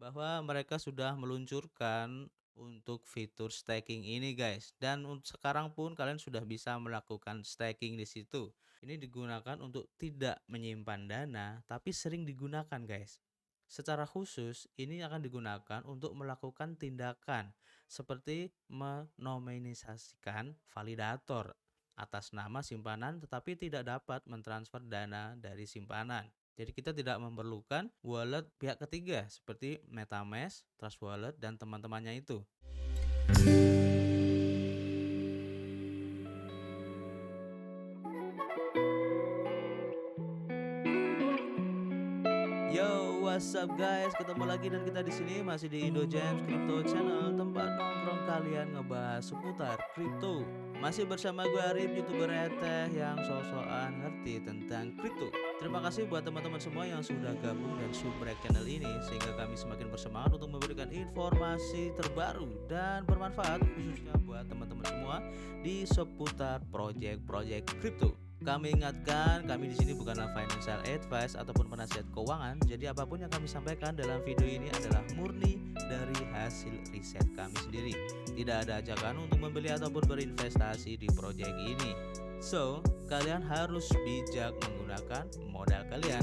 bahwa mereka sudah meluncurkan untuk fitur staking ini guys, dan sekarang pun kalian sudah bisa melakukan staking di situ. Ini digunakan untuk tidak menyimpan dana, tapi sering digunakan guys. Secara khusus, ini akan digunakan untuk melakukan tindakan seperti menominasikan validator atas nama simpanan tetapi tidak dapat mentransfer dana dari simpanan. Jadi kita tidak memerlukan wallet pihak ketiga seperti MetaMask, Trust Wallet, dan teman-temannya itu. Yo, what's up guys? Ketemu lagi dan kita di sini masih di Indo James Crypto Channel, tempat nongkrong kalian ngebahas seputar kripto. Masih bersama gue Arif, YouTuber receh yang sok-sokan ngerti tentang kripto. Terima kasih buat teman-teman semua yang sudah gabung dan subrek channel ini sehingga kami semakin bersemangat untuk memberikan informasi terbaru dan bermanfaat khususnya buat teman-teman semua di seputar project-project kripto. Kami ingatkan, kami di sini bukanlah financial advice ataupun penasihat keuangan. Jadi apapun yang kami sampaikan dalam video ini adalah murni dari hasil riset kami sendiri. Tidak ada ajakan untuk membeli ataupun berinvestasi di proyek ini. So, kalian harus bijak menggunakan modal kalian.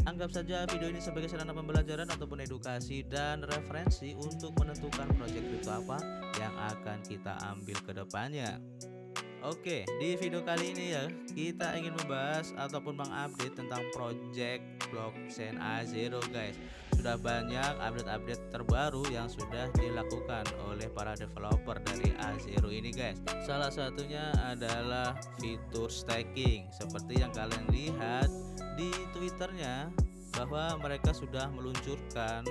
Anggap saja video ini sebagai sarana pembelajaran ataupun edukasi dan referensi untuk menentukan proyek kripto apa yang akan kita ambil ke depannya. Oke, di video kali ini ya, kita ingin membahas ataupun mengupdate tentang project blockchain A0 guys. Sudah banyak update-update terbaru yang sudah dilakukan oleh para developer dari A0 ini guys. Salah satunya adalah fitur staking. Seperti yang kalian lihat di Twitternya bahwa mereka sudah meluncurkan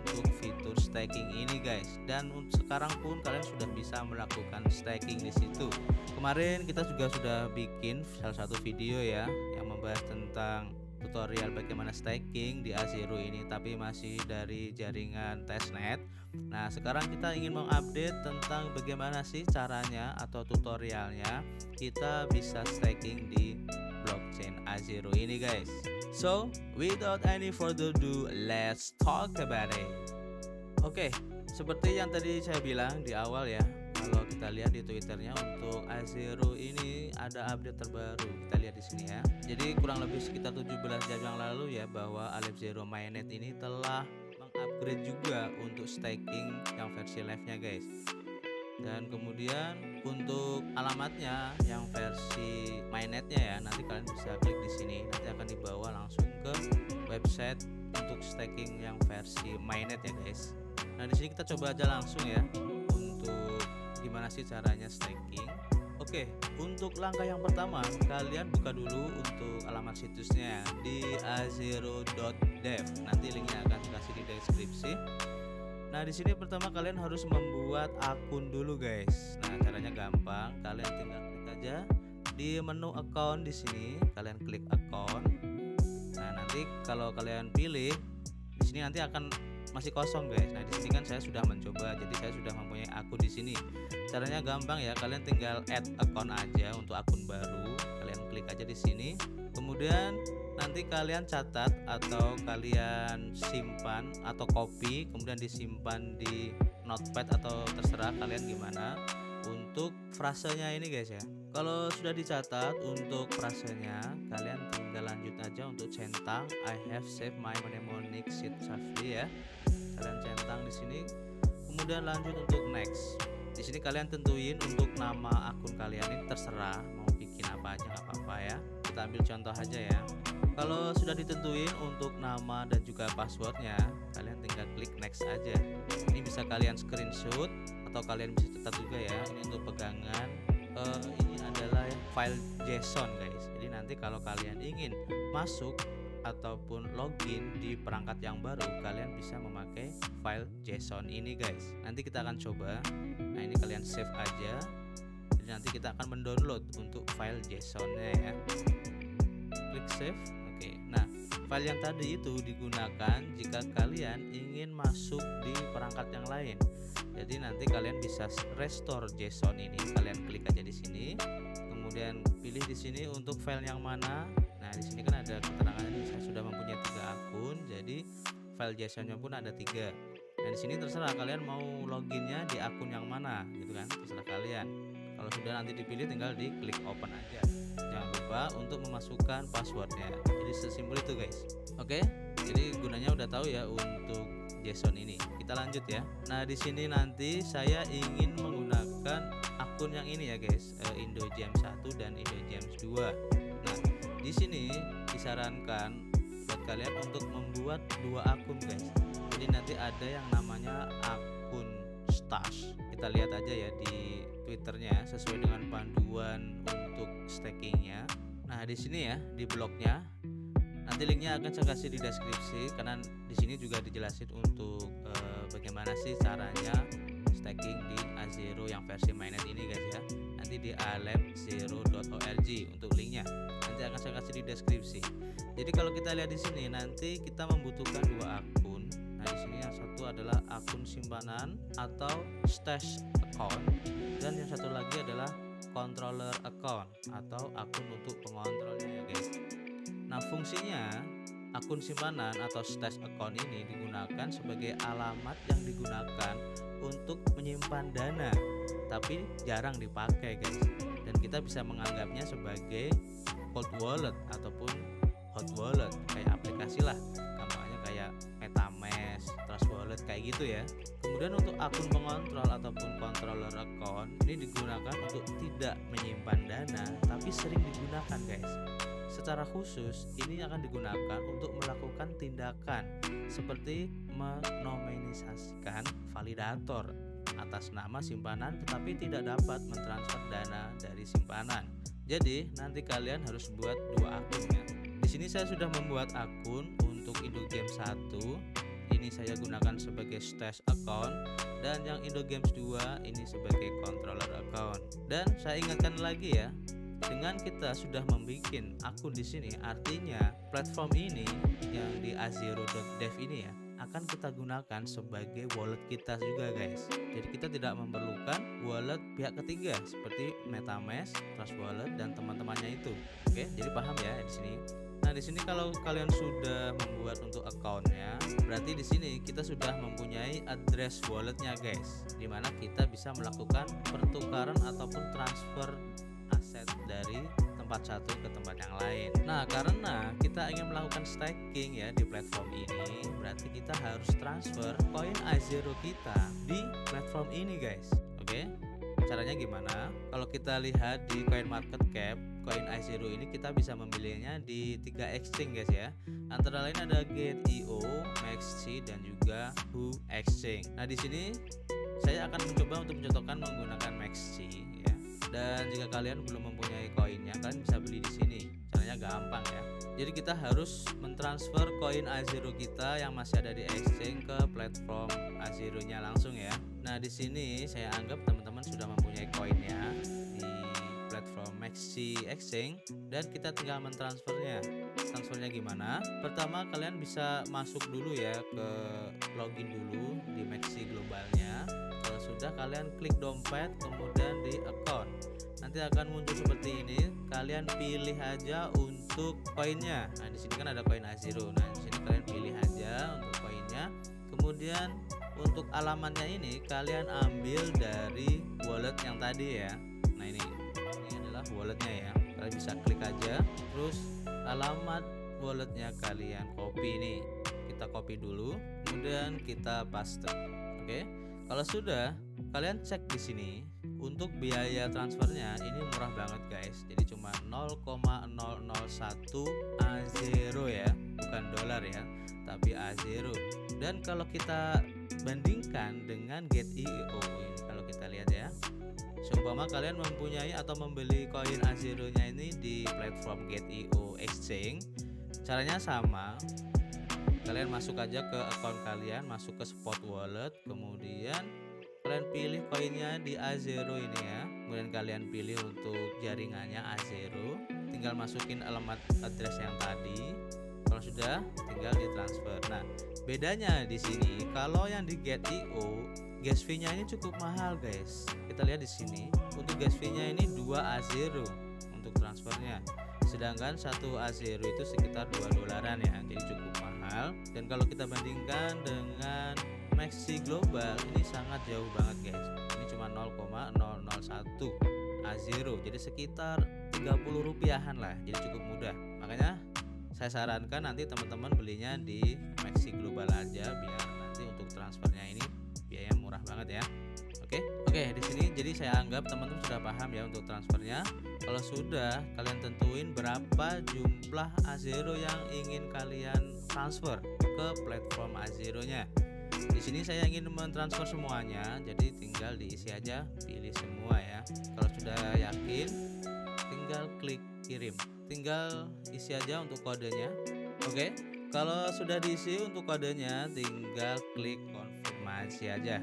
untuk fitur staking ini guys, dan sekarang pun kalian sudah bisa melakukan staking di situ. Kemarin kita juga sudah bikin salah satu video ya yang membahas tentang tutorial bagaimana staking di A0 ini, tapi masih dari jaringan testnet. Nah, sekarang kita ingin mengupdate tentang bagaimana sih caranya atau tutorialnya kita bisa staking di blockchain A0 ini guys. So, without any further ado, let's talk about it. Oke, seperti yang tadi saya bilang di awal ya, kalau kita lihat di Twitternya untuk A0 ini ada update terbaru. Kita lihat di sini ya. Jadi kurang lebih sekitar 17 jam yang lalu ya, bahwa Aleph Zero Mainnet ini telah mengupgrade juga untuk staking yang versi live-nya guys. Dan kemudian untuk alamatnya yang versi mainnetnya ya, nanti kalian bisa klik di sini, nanti akan dibawa langsung ke website untuk staking yang versi mainnet ya guys. Nah, di sini kita coba aja langsung ya untuk gimana sih caranya staking. Oke, untuk langkah yang pertama kalian buka dulu untuk alamat situsnya di a0.dev. Nanti linknya akan dikasih di deskripsi. Nah, di sini pertama kalian harus membuat akun dulu guys. Nah, caranya gampang, kalian tinggal klik aja di menu account di sini, kalian klik account. Nah, nanti kalau kalian pilih di sini nanti akan masih kosong guys. Nah, di sini kan saya sudah mencoba, jadi saya sudah mempunyai akun di sini. Caranya gampang ya, kalian tinggal add account aja untuk akun baru. Kalian klik aja di sini. Kemudian nanti kalian catat atau kalian simpan atau copy, kemudian disimpan di notepad atau terserah kalian gimana untuk frasenya ini guys ya. Kalau sudah dicatat untuk frasenya, kalian tinggal lanjut aja untuk centang I have saved my mnemonic sheet safely ya. Kalian centang di sini, kemudian lanjut untuk next. Di sini kalian tentuin untuk nama akun kalian ini terserah mau bikin apa aja nggak apa-apa ya. Kita ambil contoh aja ya. Kalau sudah ditentuin untuk nama dan juga passwordnya, kalian tinggal klik next aja. Ini bisa kalian screenshot atau kalian bisa cetak juga ya. Ini untuk pegangan. Ini adalah file JSON guys. Jadi nanti kalau kalian ingin masuk ataupun login di perangkat yang baru, kalian bisa memakai file JSON ini guys. Nanti kita akan coba. Nah, ini kalian save aja. Jadi nanti kita akan mendownload untuk file JSON-nya ya. Klik save. Oke. Nah, file yang tadi itu digunakan jika kalian ingin masuk di perangkat yang lain. Jadi nanti kalian bisa restore JSON ini. Kalian klik aja di sini. Kemudian pilih di sini untuk file yang mana. Nah, di sini kan ada keterangan ini saya sudah mempunyai 3 akun. Jadi file JSON-nya pun ada 3. Nah di sini terserah kalian mau loginnya di akun yang mana gitu kan, terserah kalian. Kalau sudah nanti dipilih tinggal di klik open aja. Jangan lupa untuk memasukkan passwordnya. Jadi sesimpel itu guys. Oke, jadi gunanya udah tahu ya untuk JSON ini. Kita lanjut ya. Nah di sini nanti saya ingin menggunakan akun yang ini ya guys, IndoGems 1 dan IndoGems 2. Nah di sini disarankan buat kalian untuk membuat 2 akun guys. Jadi nanti ada yang namanya akun stash. Kita lihat aja ya di Twitternya sesuai dengan panduan untuk stackingnya. Nah di sini ya di blognya. Nanti linknya akan saya kasih di deskripsi karena di sini juga dijelasin untuk bagaimana sih caranya stacking di A0 yang versi mainnet ini guys ya. Nanti di alab0.org untuk linknya. Nanti akan saya kasih di deskripsi. Jadi kalau kita lihat di sini nanti kita membutuhkan 2 akun. Nah di sini yang satu adalah akun simpanan atau stash account dan yang satu lagi adalah controller account atau akun untuk pengontrolnya ya guys. Nah fungsinya akun simpanan atau stash account ini digunakan sebagai alamat yang digunakan untuk menyimpan dana, tapi jarang dipakai guys. Dan kita bisa menganggapnya sebagai cold wallet ataupun hot wallet, kayak aplikasi lah, gampangnya kayak MetaMask, Trust Wallet kayak gitu ya. Kemudian untuk akun pengontrol ataupun controller account ini digunakan untuk tidak menyimpan dana, tapi sering digunakan guys. Secara khusus ini akan digunakan untuk melakukan tindakan seperti menominalisasikan validator atas nama simpanan tetapi tidak dapat mentransfer dana dari simpanan. Jadi nanti kalian harus buat 2 akunnya. Di sini saya sudah membuat akun untuk IndoGems 1. Ini saya gunakan sebagai stash account dan yang IndoGems 2 ini sebagai controller account. Dan saya ingatkan lagi ya, dengan kita sudah membuat akun di sini, artinya platform ini yang di a0.dev ini ya akan kita gunakan sebagai wallet kita juga guys. Jadi kita tidak memerlukan wallet pihak ketiga seperti MetaMask, Trust Wallet dan teman-temannya itu. Oke, jadi paham ya di sini. Nah di sini kalau kalian sudah membuat untuk akunnya, berarti di sini kita sudah mempunyai address walletnya guys, dimana kita bisa melakukan pertukaran ataupun transfer aset dari tempat satu ke tempat yang lain. Nah karena kita ingin melakukan staking ya di platform ini, berarti kita harus transfer koin A0 kita di platform ini guys. Oke, caranya gimana? Kalau kita lihat di CoinMarketCap, koin A0 ini kita bisa memilihnya di 3 exchange guys ya. Antara lain ada Gate.io, Maxi dan juga Who Exchange. Nah di sini saya akan mencoba untuk mencontohkan menggunakan Maxi ya. Dan jika kalian belum mempunyai koinnya, kalian bisa beli di sini. Caranya gampang ya. Jadi kita harus mentransfer koin A0 kita yang masih ada di exchange ke platform A0-nya langsung ya. Nah, di sini saya anggap teman-teman sudah mempunyai koinnya di platform Maxi Exchange dan kita tinggal mentransfernya. Transfernya gimana? Pertama kalian bisa masuk dulu ya ke login dulu di Maxi globalnya. Kalau sudah kalian klik dompet kemudian di account. Nanti akan muncul seperti ini. Kalian pilih aja untuk koinnya. Nah, di sini kan ada koin A0. Nah, di sini kalian pilih aja untuk koinnya. Kemudian untuk alamatnya ini kalian ambil dari wallet yang tadi ya. Nah, ini adalah walletnya ya. Kalian bisa klik aja. Terus alamat walletnya kalian copy nih. Kita copy dulu, kemudian kita paste. Oke. Kalau sudah, kalian cek di sini. Untuk biaya transfernya ini murah banget guys. Jadi cuma 0,001 A0 ya, bukan dolar ya, tapi A0. Dan kalau kita bandingkan dengan Gate.io ini, kalau kita lihat ya, seumpama kalian mempunyai atau membeli koin A0-nya ini di platform Gate.io Exchange, caranya sama. Kalian masuk aja ke account kalian, masuk ke spot wallet, kemudian kalian pilih koinnya di A0 ini ya. Kemudian kalian pilih untuk jaringannya A0, tinggal masukin alamat address yang tadi. Kalau sudah, tinggal ditransfer. Nah, bedanya di sini kalau yang di Gate.io gas fee-nya ini cukup mahal guys. Kita lihat di sini. Untuk gas fee-nya ini 2 A0 untuk transfernya. sedangkan satu A0 itu sekitar 2 dolaran ya, jadi cukup mahal. Dan kalau kita bandingkan dengan Maxi Global, ini sangat jauh banget guys. Ini cuma 0,001 A0, jadi sekitar 30 rupiahan lah, jadi cukup mudah. Makanya saya sarankan nanti teman-teman belinya di Maxi Global aja, biar nanti untuk transfernya ini biaya murah banget ya. Oke, di sini jadi saya anggap teman-teman sudah paham ya untuk transfernya. Kalau sudah, kalian tentuin berapa jumlah A0 yang ingin kalian transfer ke platform A0-nya. Di sini saya ingin mentransfer semuanya, jadi tinggal diisi aja, pilih semua ya. Kalau sudah yakin, tinggal klik kirim. Tinggal isi aja untuk kodenya. Oke, kalau sudah diisi untuk kodenya, tinggal klik konfirmasi aja.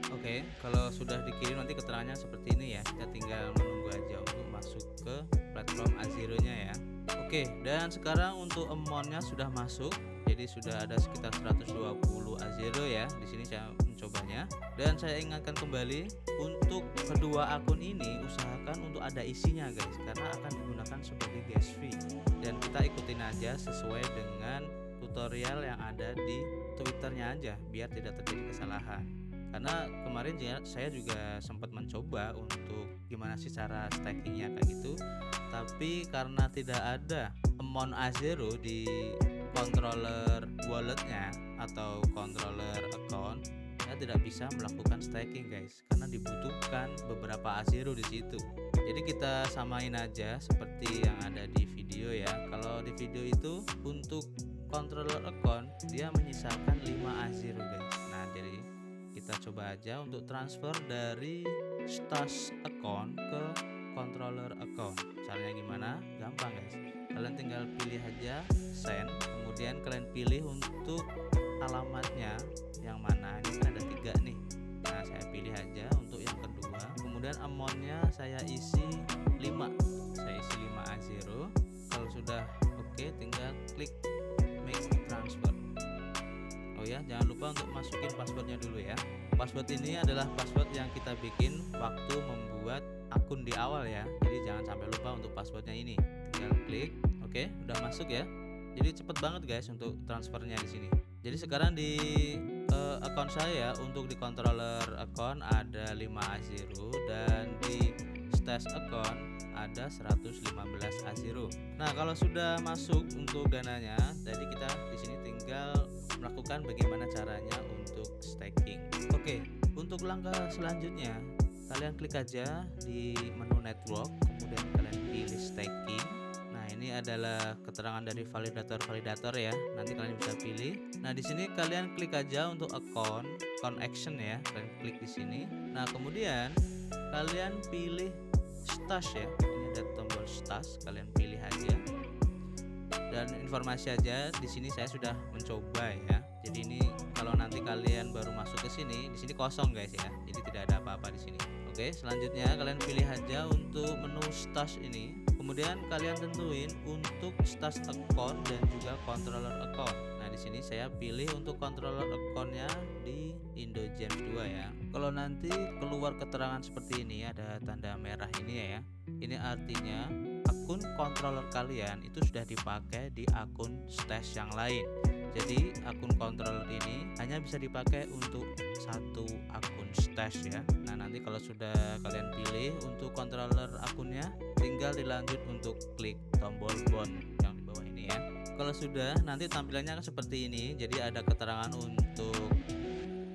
Oke, kalau sudah dikirim nanti keterangannya seperti ini ya. Kita tinggal menunggu aja untuk masuk ke platform A0-nya ya. Oke, dan sekarang untuk amount-nya sudah masuk. Jadi sudah ada sekitar 120 A0 ya. Di sini saya mencobanya. Dan saya ingatkan kembali, untuk kedua akun ini usahakan untuk ada isinya guys, karena akan digunakan sebagai gas fee. Dan kita ikutin aja sesuai dengan tutorial yang ada di Twitternya aja, biar tidak terjadi kesalahan. Karena kemarin saya juga sempat mencoba untuk gimana sih cara stakingnya kayak gitu, tapi karena tidak ada amount A0 di controller walletnya atau controller account, saya tidak bisa melakukan staking guys, karena dibutuhkan beberapa A0 di situ. Jadi kita samain aja seperti yang ada di video ya. Kalau di video itu untuk controller account dia menyisakan 5 A0 guys. Nah, jadi kita coba aja untuk transfer dari stash account ke controller account. Caranya gimana? Gampang guys. Kalian tinggal pilih aja send, kemudian kalian pilih untuk alamatnya yang mana. Ini kan ada 3 nih. Nah, saya pilih aja untuk yang kedua. Kemudian amountnya saya isi 5. Saya isi 5 A0. Kalau sudah oke, tinggal klik make transfer. Oh ya, jangan lupa untuk masukin passwordnya dulu ya. Password ini adalah password yang kita bikin waktu membuat akun di awal ya. Jadi jangan sampai lupa untuk passwordnya ini. Tinggal klik, oke, udah masuk ya. Jadi cepet banget guys untuk transfernya di sini. Jadi sekarang di akun saya untuk di controller account ada 5 A0 dan di stash account ada 115 A0. Nah, kalau sudah masuk untuk dananya, jadi kita di sini tinggal melakukan bagaimana caranya untuk staking. Oke, untuk langkah selanjutnya kalian klik aja di menu network, kemudian kalian pilih staking. Nah, ini adalah keterangan dari validator ya. Nanti kalian bisa pilih. Nah, di sini kalian klik aja untuk account action ya. Kalian klik di sini. Nah, kemudian kalian pilih stash ya. Ini ada tombol stash, kalian pilih aja. Dan informasi aja di sini saya sudah mencoba ya. Jadi ini kalau nanti kalian baru masuk ke sini, di sini kosong guys ya. Jadi tidak ada apa-apa di sini. Oke, selanjutnya kalian pilih aja untuk menu stash ini. Kemudian kalian tentuin untuk stash account dan juga controller account. Nah, di sini saya pilih untuk controller accountnya di Indogems 2 ya. Kalau nanti keluar keterangan seperti ini, ada tanda merah ini ya. Ini artinya akun controller kalian itu sudah dipakai di akun stash yang lain. Jadi akun controller ini hanya bisa dipakai untuk satu akun stash ya. Nah, nanti kalau sudah kalian pilih untuk controller akunnya, tinggal dilanjut untuk klik tombol bond yang di bawah ini ya. Kalau sudah, nanti tampilannya seperti ini. Jadi ada keterangan untuk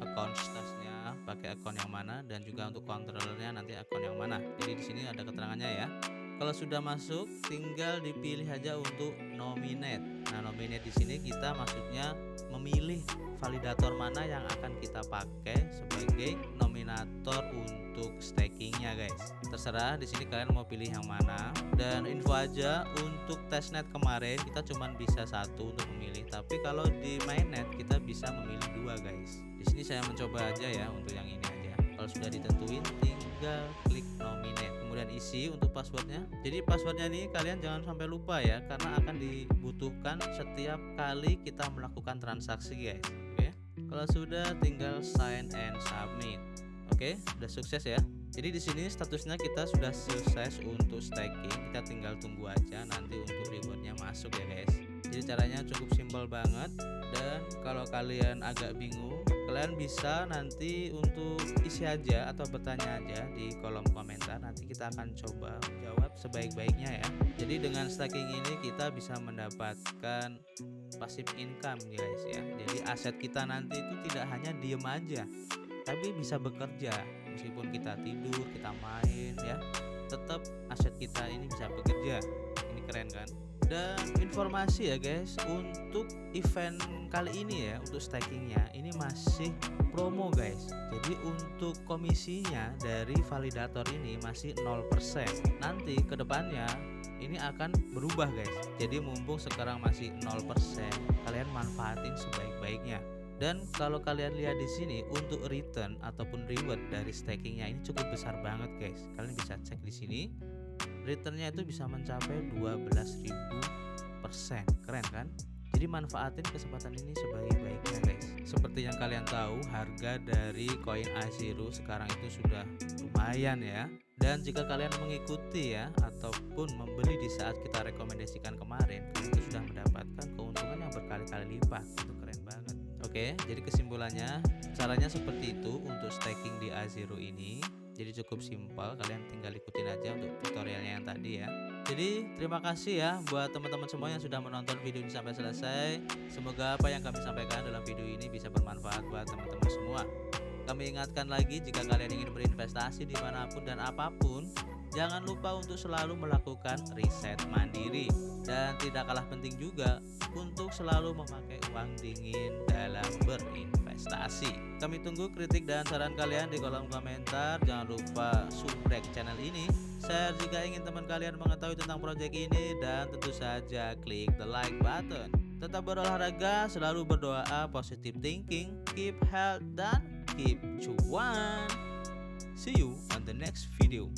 akun stashnya pakai akun yang mana, dan juga untuk controllernya nanti akun yang mana. Jadi di sini ada keterangannya ya. Kalau sudah masuk, tinggal dipilih aja untuk nominate. Nah, nominate di sini kita maksudnya memilih validator mana yang akan kita pakai sebagai nominator untuk stakingnya guys. Terserah di sini kalian mau pilih yang mana. Dan info aja, untuk testnet kemarin kita cuma bisa satu untuk memilih, tapi kalau di mainnet kita bisa memilih 2 guys. Di sini saya mencoba aja ya untuk yang ini aja. Kalau sudah ditentuin, tinggal klik nominate, kemudian isi untuk passwordnya. Jadi passwordnya ini kalian jangan sampai lupa ya, karena akan dibutuhkan setiap kali kita melakukan transaksi guys. Oke, kalau sudah tinggal sign and submit. Oke, udah sukses ya. Jadi di sini statusnya kita sudah sukses untuk staking, kita tinggal tunggu aja nanti untuk rewardnya masuk ya guys. Jadi caranya cukup simpel banget, dan kalau kalian agak bingung, kalian bisa nanti untuk isi aja atau bertanya aja di kolom komentar, nanti kita akan coba jawab sebaik-baiknya ya. Jadi dengan staking ini kita bisa mendapatkan passive income guys ya. Jadi aset kita nanti itu tidak hanya diem aja, tapi bisa bekerja. Meskipun kita tidur, kita main ya, tetap aset kita ini bisa bekerja. Ini keren kan? Dan informasi ya guys, untuk event kali ini ya, untuk stakingnya ini masih promo guys. Jadi untuk komisinya dari validator ini masih 0%. Nanti kedepannya ini akan berubah guys. Jadi mumpung sekarang masih 0%, kalian manfaatin sebaik-baiknya. Dan kalau kalian lihat di sini, untuk return ataupun reward dari stakingnya ini cukup besar banget guys. Kalian bisa cek di sini, returnnya itu bisa mencapai 12.000%. Keren kan? Jadi manfaatin kesempatan ini sebaik-baiknya guys. Seperti yang kalian tahu, harga dari koin A0 sekarang itu sudah lumayan ya. Dan jika kalian mengikuti ya ataupun membeli di saat kita rekomendasikan kemarin, kalian itu sudah mendapatkan keuntungan yang berkali-kali lipat. Itu keren banget. Oke, jadi kesimpulannya caranya seperti itu untuk staking di A0 ini. Jadi cukup simpel, kalian tinggal ikutin aja untuk tutorialnya yang tadi ya. Jadi terima kasih ya buat teman-teman semua yang sudah menonton video ini sampai selesai. Semoga apa yang kami sampaikan dalam video ini bisa bermanfaat buat teman-teman semua. Kami ingatkan lagi, jika kalian ingin berinvestasi dimanapun dan apapun, jangan lupa untuk selalu melakukan riset mandiri. Dan tidak kalah penting juga untuk selalu memakai uang dingin dalam berinvestasi. Kami tunggu kritik dan saran kalian di kolom komentar. Jangan lupa subscribe channel ini, share jika ingin teman kalian mengetahui tentang proyek ini, dan tentu saja klik the like button. Tetap berolahraga, selalu berdoa, positive thinking, keep health, dan keep cuan. See you on the next video.